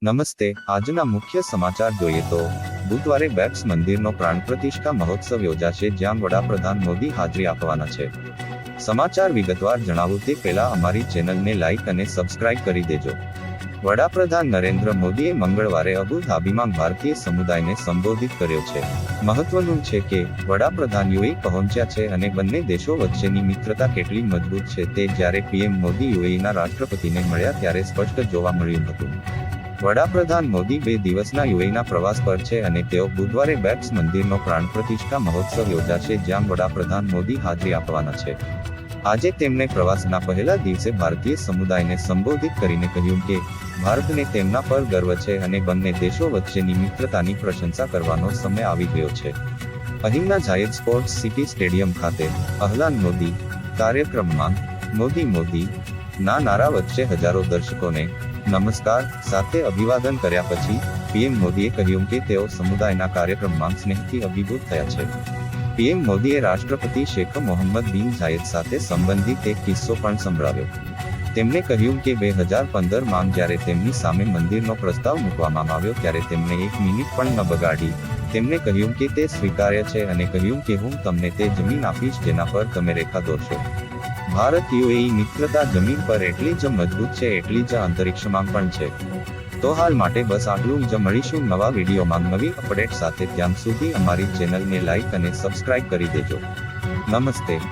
નમસ્તે, આજના મુખ્ય સમાચાર જોઈએ તો બુધવારે બેપ્સ મંદિરનો પ્રાણ પ્રતિષ્ઠા મહોત્સવ યોજાશે, જ્યાં વડાપ્રધાન મોદી હાજરી આપવાના છે. સમાચાર વિગતવાર જણાવું તે પહેલા અમારી ચેનલને લાઇક અને સબસ્ક્રાઇબ કરી દેજો. વડાપ્રધાન નરેન્દ્ર મોદીએ મંગળવારે અબુ ધાબીમાં ભારતીય સમુદાયને સંબોધિત કર્યો છે. મહત્વનું છે કે વડાપ્રધાન યુએઈ પહોંચ્યા છે અને બંને દેશો વચ્ચેની મિત્રતા કેટલી મજબૂત છે તે જ્યારે પીએમ મોદી યુએઈના રાષ્ટ્રપતિને મળ્યા ત્યારે સ્પષ્ટ જોવા મળ્યું હતું. વડાપ્રધાન મોદી 2 દિવસના યુએઈના પ્રવાસ પર છે અને તેઓ બુધવારે બેપ્સ મંદિરનો પ્રાણ પ્રતિષ્ઠા મહોત્સવ યોજાશે, જ્યાં વડાપ્રધાન મોદી હાજરી આપવાના છે. આજે તેમણે પ્રવાસના પહેલા દિવસે ભારતીય સમુદાયને સંબોધિત કરીને કહ્યું કે ભારતને તેમના પર ગર્વ છે અને બંને દેશો વચ્ચેની મિત્રતાની પ્રશંસા કરવાનો સમય આવી ગયો છે. અહીંના જાયદ સ્પોર્ટ્સ સિટી સ્ટેડિયમ ખાતે અહલાન મોદી કાર્યક્રમમાં મોદી મોદી ના નારા વચ્ચે હજારો દર્શકોને નમસ્કાર સાથે અભિવાદન કર્યા પછી પીએમ મોદીએ કહ્યું કે તેઓ સમુદાયના કાર્યક્રમમાં સ્નેહથી અભિભૂત થયા છે. પીએમ મોદીએ રાષ્ટ્રપતિ શેખ મોહમ્મદ બિન ઝાયદ સાથે સંબંધિત એક કિસ્સો પણ સંભળાવ્યો. તેમણે કહ્યું કે 2015માં જ્યારે તેમની સામે મંદિરનો પ્રસ્તાવ મૂકવામાં આવ્યો ત્યારે તેમણે 1 મિનિટ પણ ન બગાડી. તેમણે કહ્યું કે તે સ્વીકાર્ય છે અને કહ્યું કે હું તમને તે જમીન આપીશ જેના પર તમે રેખા દોરશો. ભારત યુએઈ મિત્રતા જમીન પર એટલી જ મજબૂત છે એટલી જ અંતરિક્ષમાં પણ છે. તો હાલ માટે બસ આટલું જ. મળીશું નવા વિડીયોમાં નવી અપડેટ સાથે. ત્યાં સુધી અમારી ચેનલને લાઇક અને સબસ્ક્રાઇબ કરી દેજો. નમસ્તે.